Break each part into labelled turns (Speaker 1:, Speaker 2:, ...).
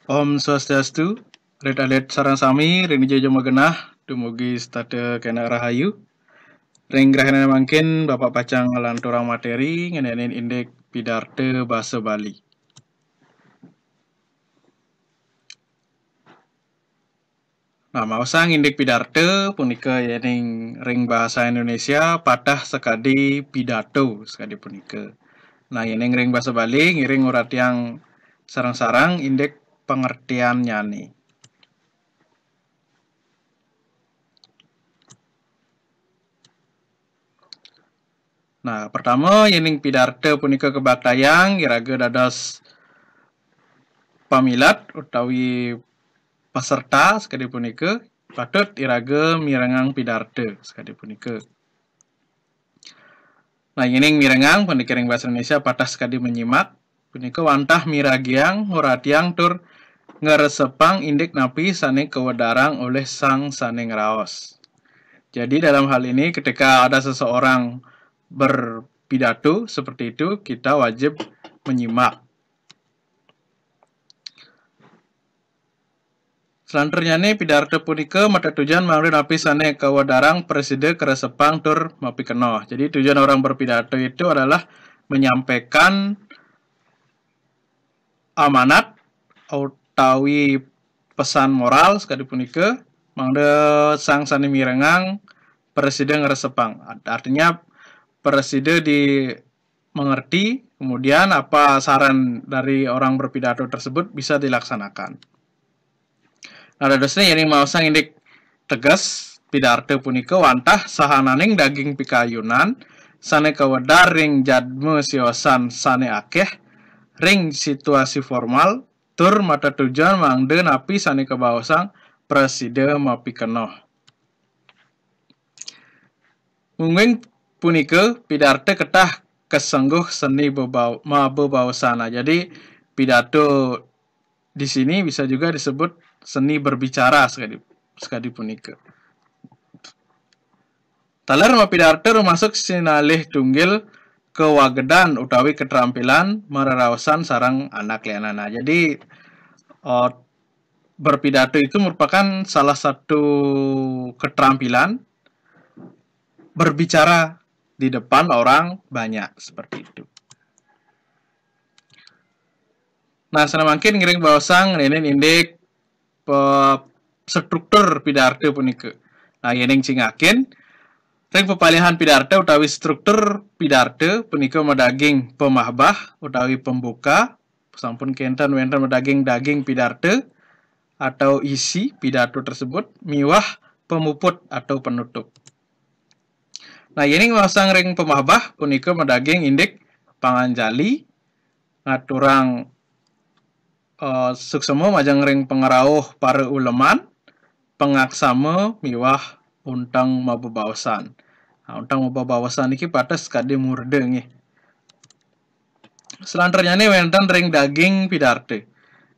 Speaker 1: Om Swastiastu, Red sarang sami, ring jojo magenah, dumugi stade kena rahayu. Ring grahana mangkin Bapak Pacang lanturang materi ngenenin indek pidarte basa Bali. Nah, mausang indek pidarte punika yening ring bahasa Indonesia patah sekadi pidato sekadi punika. Nah, yening ring bahasa Bali ngiring urat yang sarang-sarang indek pengertian nyani. Nah, pertama yening pidarte punika kebaktayang iraga dados pamilat utawi peserta sekali punika patut iraga mirengang pidarte sekali punika. Nah, yening mirengang panikiring bahasa Indonesia patah sekali menyimak punika wantah miragiang nguratiang tur ngeresepang indik napi sane kewedarang oleh sang sane ngeraos. Jadi dalam hal ini ketika ada seseorang berpidato seperti itu, kita wajib menyimak. Selanjutnya nih pidato punika mata tujuan mangre napi sane kawadarang preside keresepang tur mapi kenoh. Jadi tujuan orang berpidato itu adalah menyampaikan amanat utawi pesan moral sekali punika mangde sang sane mirengang presiden ngeresepang. Artinya preside di mengerti, kemudian apa saran dari orang berpidato tersebut bisa dilaksanakan. Nah, dadosnya yang mausang indik tegas pidato punika wantah sahananing daging pikayunan sane kawedar ring jadme siosan sane akeh ring situasi formal tur mata tujuan mangde napi sane kebaosang preside mapi kenoh. Mungkin punika pidato ketah kesengguh seni bebawasana. Jadi pidato di sini bisa juga disebut seni berbicara sekali punika. Taler pidato termasuk sinalih tunggil kewagedan utawi keterampilan mereraosan sarang anak lianana. Jadi berpidato itu merupakan salah satu keterampilan berbicara di depan orang banyak seperti itu. Nah, sana makin ngiring bawasang nenek indik struktur pidato punika. Nah, yening cingakin ring pepalihan pidato utawi struktur pidato punika medaging pemahbah utawi pembuka sampun kenten wenten medaging daging pidato atau isi pidato tersebut miwah pemuput atau penutup. Nah, yening masang ring pemahbah punika medaging indik panganjali ngaturang suksema majang ring pengerauh para uleman pengaksama miwah untang mabebawasan. Nah, untang mabebawasan iki pates kade murde nggih. Selanjutnya nih wenten ring daging pidato.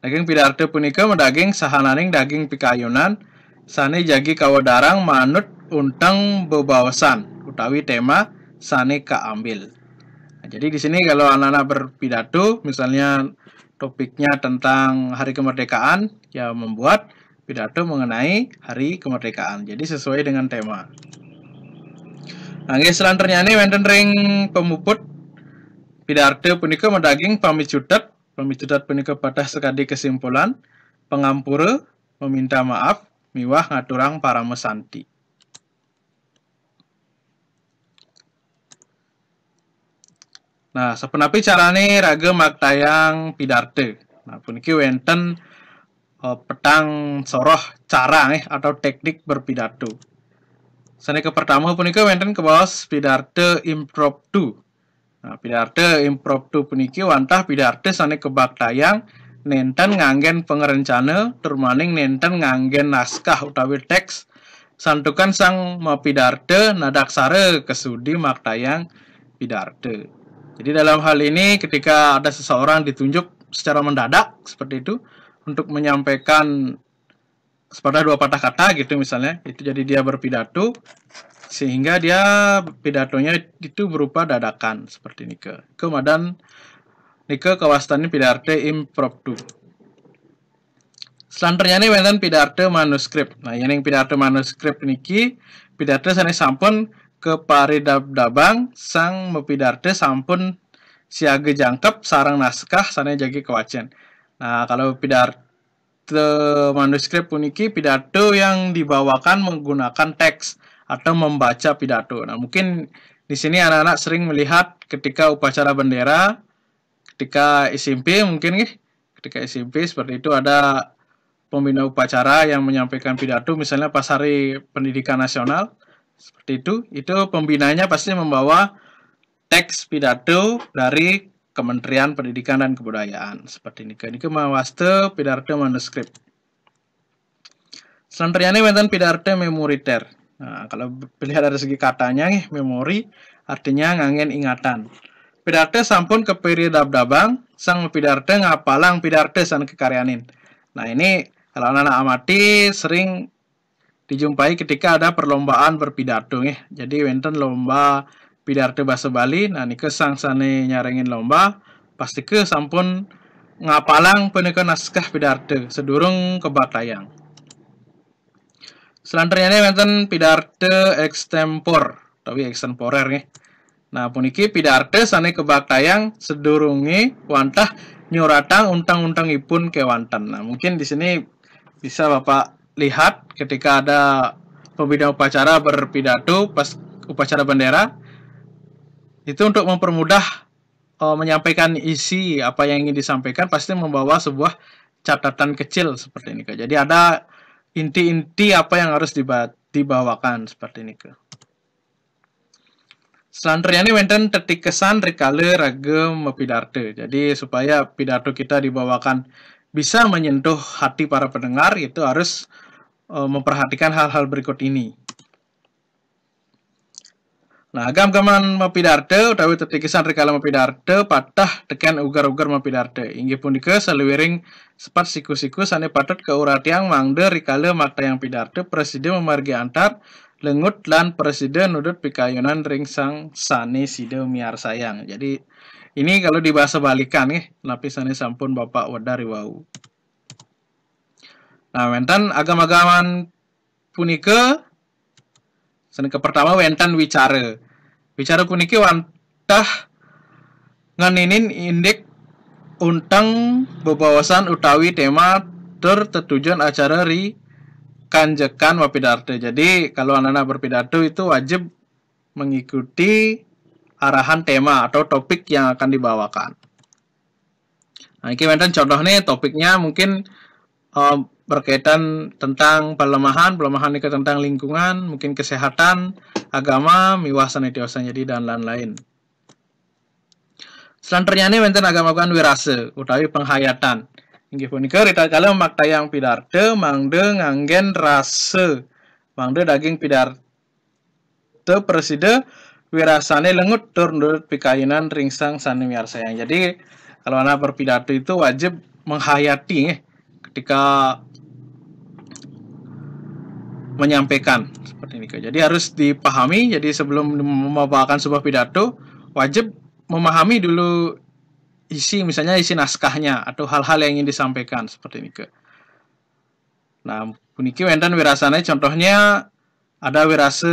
Speaker 1: Daging pidato punika medaging sahananing daging pikayunan sane jagi kawadarang manut untang bebawasan utawi tema sane kaambil. Nah, jadi di sini kalau anak-anak berpidato misalnya topiknya tentang hari kemerdekaan, ya membuat pidato mengenai hari kemerdekaan. Jadi sesuai dengan tema. Nah, selanjutnya ini wonten ring pemuput pidato punika medaging pamicutet punika patah sekadi kesimpulan pengampura meminta maaf miwah ngaturang para mesanti. Nah, sapunapi carane raga maktayang pidato. Nah, puniki wenten petang soroh cara atau teknik berpidato. Saneka pertama punika wenten kebawas pidato impromptu. Nah, pidato impromptu puniki wantah pidato sane kebaktayang nenten nganggen pengerencana turmaning nenten nganggen naskah utawi teks santukan sang mapidato nadaksara kesudi maktayang pidato. Jadi dalam hal ini ketika ada seseorang ditunjuk secara mendadak seperti itu untuk menyampaikan pada dua patah kata gitu misalnya, itu jadi dia berpidato sehingga dia pidatonya itu berupa dadakan seperti ini kemudian nike kawastannya pidato impromptu. Selanjutnya wonten pidato manuskrip. Nah, yang pidato manuskrip niki pidato sanes sampun keparidabdabang sang mepidato sampun siaga jangkep sarang naskah sanes jagi kewacen. Nah, kalau pidato manuskrip puniki pidato yang dibawakan menggunakan teks atau membaca pidato. Nah, mungkin di sini anak-anak sering melihat ketika upacara bendera, ketika SMP mungkin ketika SMP seperti itu ada pembina upacara yang menyampaikan pidato, misalnya pas Hari Pendidikan Nasional, seperti itu pembinanya pasti membawa teks pidato dari Kementerian Pendidikan dan Kebudayaan, seperti ini. Ini mawaste pidato manuskrip. Selanjutnya wonten pidato memoriter. Nah, kalau dilihat dari segi katanya memori artinya ngangen ingatan. Pidato sampun kepiri dab-dabang sang pidato ngapalang pidato san kekaryanin. Nah, ini kalau anak-anak amati sering dijumpai ketika ada perlombaan berpidato Jadi wonten lomba pidato bahasa Bali. Nah, nike sangsane nyarengin lomba pasti ke sampun ngapalang punika naskah pidato sedurung kebak tayang. Selanjutnya wonten pidato extempor tapi extemporer Nah, puniki pidato sane kebak tayang sedurunge wantah nyuratang untang-untangipun kewanten. Nah, mungkin di sini bisa Bapak lihat ketika ada pembina upacara berpidato pas upacara bendera, itu untuk mempermudah menyampaikan isi apa yang ingin disampaikan pasti membawa sebuah catatan kecil seperti ini. Jadi ada inti-inti apa yang harus dibawakan seperti ini. Selanjutnya ini wonten tetik kesan rikale ragam pidato. Jadi supaya pidato kita dibawakan bisa menyentuh hati para pendengar, itu harus memperhatikan hal-hal berikut ini. Nah, agam-gaman mapidato utawi tetikisan rikala mapidato patah tekan ugar-ugar mapidato. Inggih punika saluwiring sepat siku-siku sane patut keuratiang mangde rikala maktayang pidato presiden memargi antar lengut lan presiden nudut pikayunan ring sang sane side miar sayang. Jadi ini kalau dibahasa balikan lapisane sampun Bapak wedari wau. Nah, wonten agam-agaman punika sanika pertama wonten wicara. Wicara puniki wantah nganinin indik untang bebawasan utawi tema tertujuan acara ri kanjekan mapidato. Jadi kalau anak-anak berpidato itu wajib mengikuti arahan tema atau topik yang akan dibawakan. Nah, ini wonten contohnya topiknya mungkin berkaitan tentang pelemahan itu tentang lingkungan, mungkin kesehatan, agama, miwah sanetiosan jadi dan lain-lain. Selanjutnya ini wonten agama-agama wirase utawi penghayatan. Inggih punika rikala maktayang pidato mangde nganggen rase. Mangde daging pidato preside wirasane lengut tur nurut pikayunan ringsang sane miar sayang. Jadi kalau anak berpidato itu wajib menghayati ketika menyampaikan seperti ini. Jadi harus dipahami. Jadi sebelum membawakan sebuah pidato wajib memahami dulu isi, misalnya isi naskahnya atau hal-hal yang ingin disampaikan seperti ini. Nah, puniki wonten wirasane contohnya ada wirase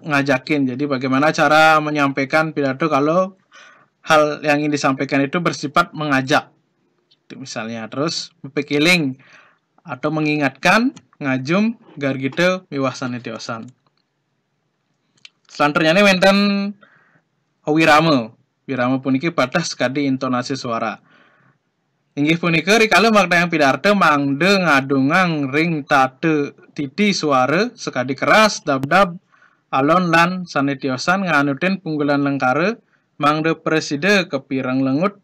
Speaker 1: ngajakin. Jadi bagaimana cara menyampaikan pidato kalau hal yang ingin disampaikan itu bersifat mengajak. Itu misalnya terus bepikiling atau mengingatkan ngajum gargite miwah sanetiosan. Selanjutnya ini wonten wirama. Wirama puniki patah sekadi intonasi suara. Inggih punika rikala maktayang pidato mangde ngadungang ring tate titi suara sekadi keras dab-dab alon lan sanetiosan nganutin punggulan lengkare mangde preside kepirang lengut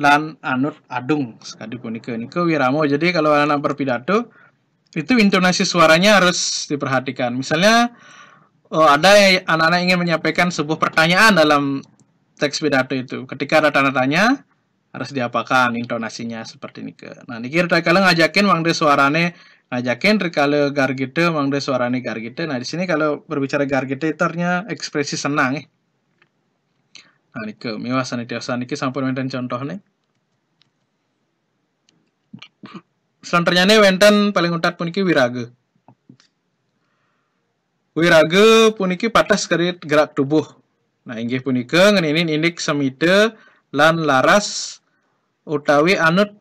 Speaker 1: lan anut adung sekadi punika niku wirama. Jadi kalau anak berpidato itu intonasi suaranya harus diperhatikan. Misalnya ada anak-anak ingin menyampaikan sebuah pertanyaan dalam teks pidato itu. Ketika ada tanda tanya harus diapakan intonasinya seperti ini. Nah, niki rikala ngajakin mangde suarane ngajakin rikala gargite mangde suarane gargite. Nah, di sini kalau berbicara gargite ternya ekspresi senang Nah, niki miwah sanetiosan niki sampun wonten contohne. Selanjutnya wenten paling untat puniki wirage. Wirage puniki patas kari gerak tubuh. Nah, inggih punika ngeninin indik samite lan laras utawi anut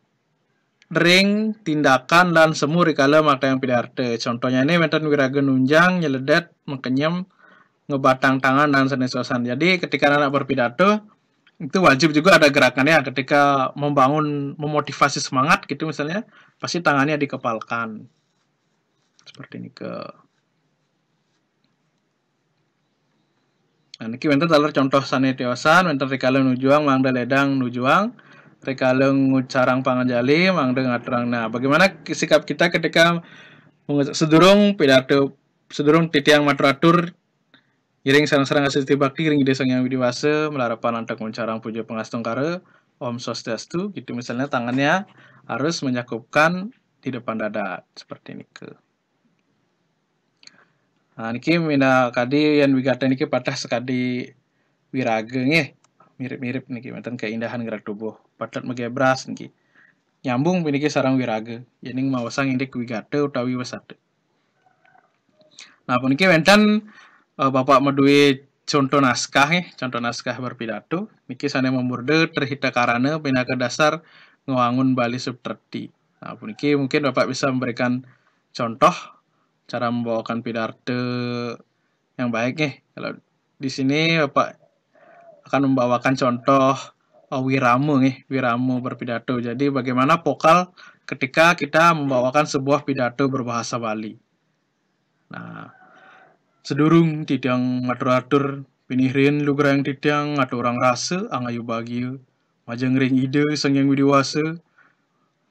Speaker 1: ring tindakan lan semu rikala maktayang pidarte. Contohnya ini wenten wirage nunjang, nyeledet, mengkenyem, ngebatang tangan dan senesosan. Jadi ketika anak berpidato itu wajib juga ada gerakannya ketika memotivasi semangat gitu misalnya, pasti tangannya dikepalkan. Seperti ini ke. Nah, niki wenten taler contoh sane tiosan, wenten rikala nujuang mangda ledang nujuang, rikala ngucarang panganjali mangda ngaturang. Nah, bagaimana sikap kita ketika sedurung pidato sedurung titiang maturatur iring sarang-sarang asih bakti iring ide sang yang widiwasa melarapan antak mencarang puja pengastung kare Om Swastiastu gitu misalnya tangannya harus menyakupkan di depan dada seperti ini ke. Nah niki mina kadi yang wigata niki patah sekadi wirage nggih mirip-mirip niki meten keindahan gerak tubuh patut megebras niki nyambung niki sarang wirage yening mawasang indik wigata utawi wasate. Nah puniki wenten Bapak medui contoh naskah berpidato niki sane memurde terhita karana pinaka dasar ngewangun Bali subterti. Nah, puniki mungkin Bapak bisa memberikan contoh cara membawakan pidato yang baik nih. Kalau di sini Bapak akan membawakan contoh wiramu berpidato. Jadi bagaimana vokal ketika kita membawakan sebuah pidato berbahasa Bali. Nah, sedurung tidang matur-atur pinihrin lugrang tidang aturang rasa angayu bagiu majeng ring ide sang yang widiwasa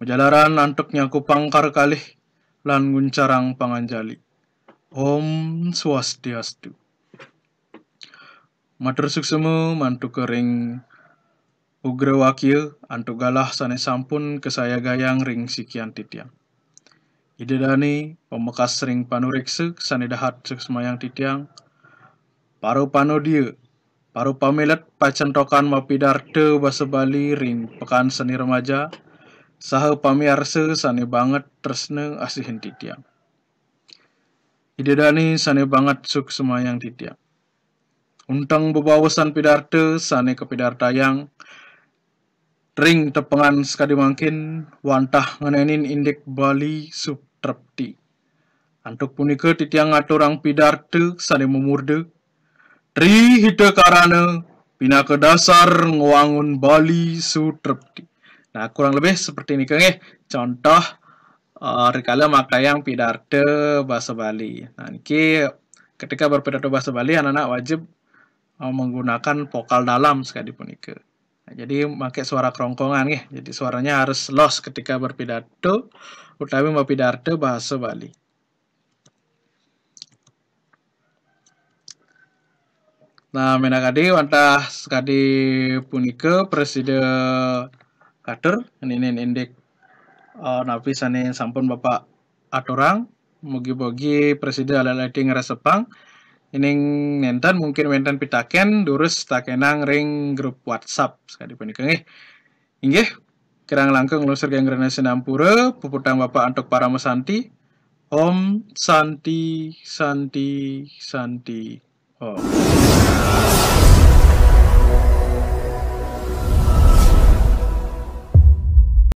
Speaker 1: majalaran antuknya kupang kar kalih lan nguncarang panganjali. Om Swastiastu. Matur suksemu mantu kering ugra wakil antuk galah sane sampun kesaya gayang ring sikian titiang. Ide dani pemekas ring panurikse sane dahat semayang titiang paru pano dia paru pamilet pacentokan mapidarte basa Bali ring pekan seni remaja saha pamiarse sane banget tresne asihin titiang. Ide dani sane banget suk semayang titiang. Untang bebawasan pidarte sane kepidartayang ring tepengan sekadi mangkin wantah ngenenin indik Bali subtrepti. Antuk punika titiang ngaturang pidarte sane memurde tri hita karana pinaka dasar ngewangun Bali sutrepti. Nah kurang lebih seperti ini nggih contoh rikala maktayang pidarte bahasa Bali. Nah niki ketika berpidato bahasa Bali anak-anak wajib menggunakan vokal dalam sekali punika. Nah, jadi pakai suara kerongkongan nih. Jadi suaranya harus los ketika berpidato utawi mau pidato bahasa Bali. Nah, menakadi wantah sekadi punika presiden kader ini indik napi sane sampun Bapak aturang mugi-mugi presiden ala-alati ngeresepang ining nenten mungkin wenten pitaken durus takenang ring grup WhatsApp sekali punika nggih. Inggih kirang langkung lusur ganggrena sinampura puputang Bapak antuk para mesanti. Om Santi Santi Santi Om.